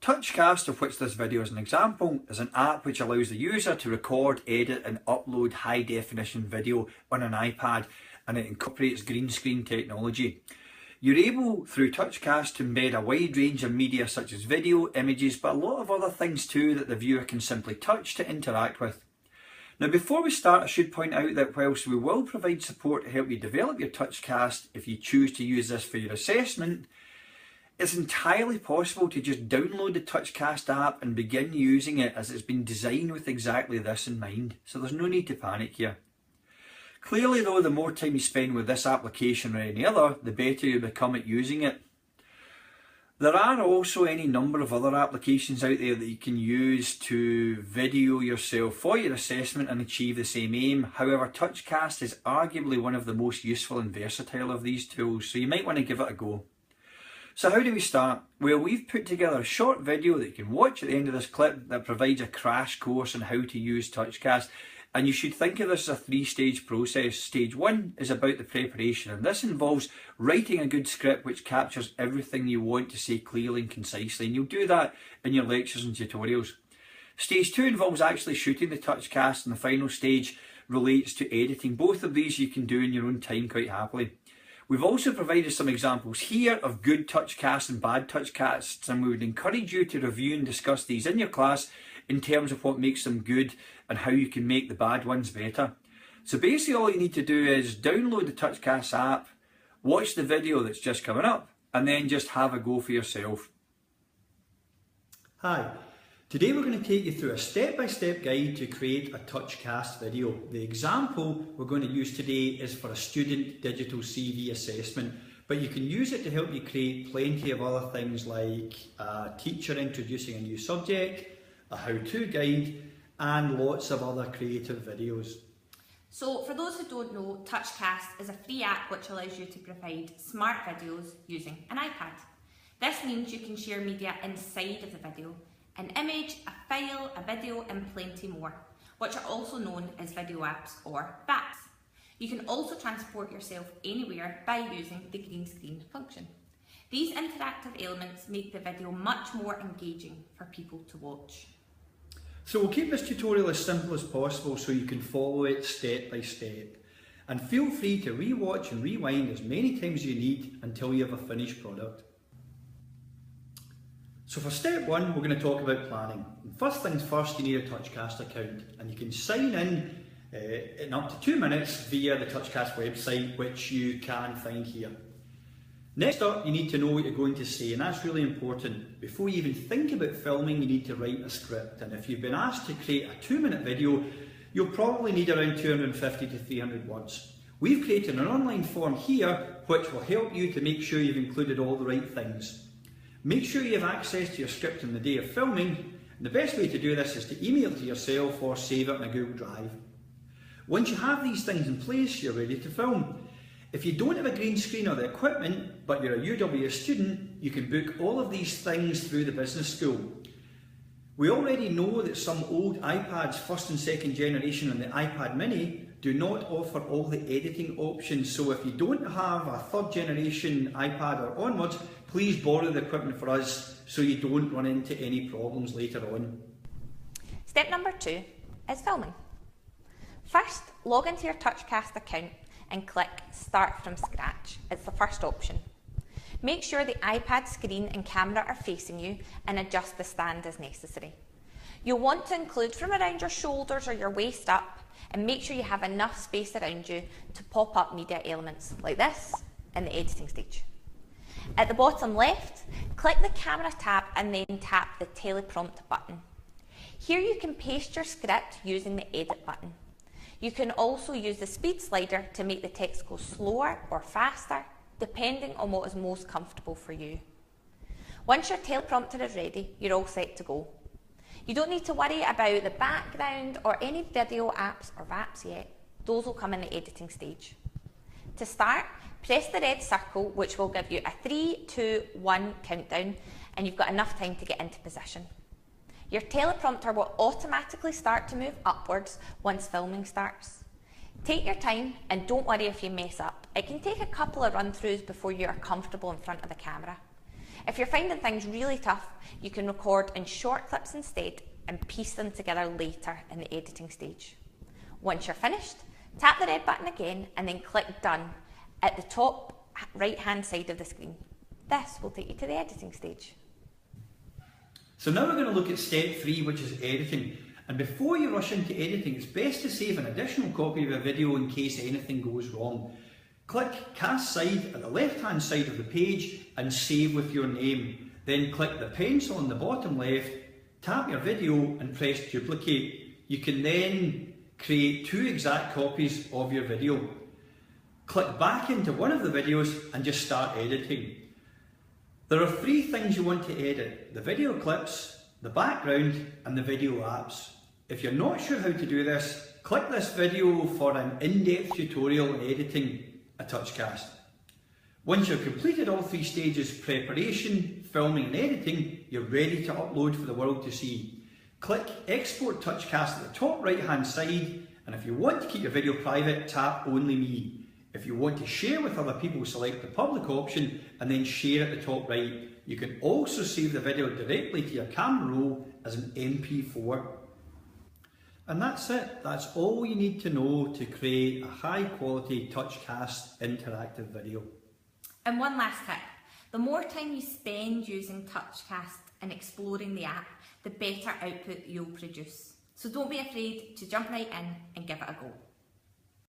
TouchCast, of which this video is an example, is an app which allows the user to record, edit and upload high definition video on an iPad, and it incorporates green screen technology. You're able, through TouchCast, to embed a wide range of media such as video, images, but a lot of other things too that the viewer can simply touch to interact with. Now before we start, I should point out that whilst we will provide support to help you develop your TouchCast if you choose to use this for your assessment, it's entirely possible to just download the TouchCast app and begin using it, as it's been designed with exactly this in mind, so there's no need to panic here. Clearly though, the more time you spend with this application or any other, the better you become at using it. There are also any number of other applications out there that you can use to video yourself for your assessment and achieve the same aim. However, TouchCast is arguably one of the most useful and versatile of these tools, so you might want to give it a go. So how do we start? Well, we've put together a short video that you can watch at the end of this clip that provides a crash course on how to use TouchCast. And you should think of this as a three-stage process. Stage one is about the preparation, and this involves writing a good script which captures everything you want to say clearly and concisely, and you'll do that in your lectures and tutorials. Stage two involves actually shooting the TouchCast, and the final stage relates to editing. Both of these you can do in your own time quite happily. We've also provided some examples here of good TouchCasts and bad TouchCasts, and we would encourage you to review and discuss these in your class in terms of what makes them good and how you can make the bad ones better. So basically all you need to do is download the TouchCast app, watch the video that's just coming up, and then just have a go for yourself. Hi, today we're going to take you through a step-by-step guide to create a TouchCast video. The example we're going to use today is for a student digital CV assessment, but you can use it to help you create plenty of other things like a teacher introducing a new subject, a how-to guide, and lots of other creative videos. So for those who don't know, TouchCast is a free app which allows you to provide smart videos using an iPad. This means you can share media inside of the video: an image, a file, a video and plenty more, which are also known as video apps or VAPs. You can also transport yourself anywhere by using the green screen function. These interactive elements make the video much more engaging for people to watch. So we'll keep this tutorial as simple as possible so you can follow it step by step. And feel free to rewatch and rewind as many times as you need until you have a finished product. So for step one, we're going to talk about planning. And first things first, you need a TouchCast account, and you can sign in up to 2 minutes via the TouchCast website, which you can find here. Next up, you need to know what you're going to say, and that's really important. Before you even think about filming, you need to write a script, and if you've been asked to create a 2-minute video, you'll probably need around 250 to 300 words. We've created an online form here which will help you to make sure you've included all the right things. Make sure you have access to your script on the day of filming, and the best way to do this is to email it to yourself or save it in a Google Drive. Once you have these things in place, you're ready to film. If you don't have a green screen or the equipment, but you're a UW student, you can book all of these things through the business school. We already know that some old iPads, first and second generation, and the iPad mini do not offer all the editing options, so if you don't have a third generation iPad or onwards, please borrow the equipment for us so you don't run into any problems later on. Step number 2 is filming. First, log into your TouchCast account and click Start from Scratch. It's the first option. Make sure the iPad screen and camera are facing you and adjust the stand as necessary. You'll want to include from around your shoulders or your waist up, and make sure you have enough space around you to pop up media elements like this in the editing stage. At the bottom left, click the camera tab and then tap the teleprompt button. Here you can paste your script using the edit button. You can also use the speed slider to make the text go slower or faster, depending on what is most comfortable for you. Once your teleprompter is ready, you're all set to go. You don't need to worry about the background or any video apps or VAPs yet. Those will come in the editing stage. To start, press the red circle, which will give you a 3, 2, 1 countdown, and you've got enough time to get into position. Your teleprompter will automatically start to move upwards once filming starts. Take your time and don't worry if you mess up. It can take a couple of run-throughs before you are comfortable in front of the camera. If you're finding things really tough, you can record in short clips instead and piece them together later in the editing stage. Once you're finished, tap the red button again and then click Done at the top right hand side of the screen. This will take you to the editing stage. So now we're going to look at step 3, which is editing. And before you rush into editing, it's best to save an additional copy of your video in case anything goes wrong. Click Cast Side at the left hand side of the page and save with your name. Then click the pencil on the bottom left, tap your video and press duplicate. You can then create 2 exact copies of your video. Click back into one of the videos and just start editing. There are 3 things you want to edit: the video clips, the background and the video apps. If you're not sure how to do this, click this video for an in-depth tutorial on editing a TouchCast. Once you've completed all 3 stages, preparation, filming and editing, you're ready to upload for the world to see. Click Export TouchCast at the top right hand side, and if you want to keep your video private, tap Only Me. If you want to share with other people, select the public option and then share at the top right. You can also save the video directly to your camera roll as an MP4. And that's it. That's all you need to know to create a high quality TouchCast interactive video. And one last tip: the more time you spend using TouchCast and exploring the app, the better output you'll produce. So don't be afraid to jump right in and give it a go.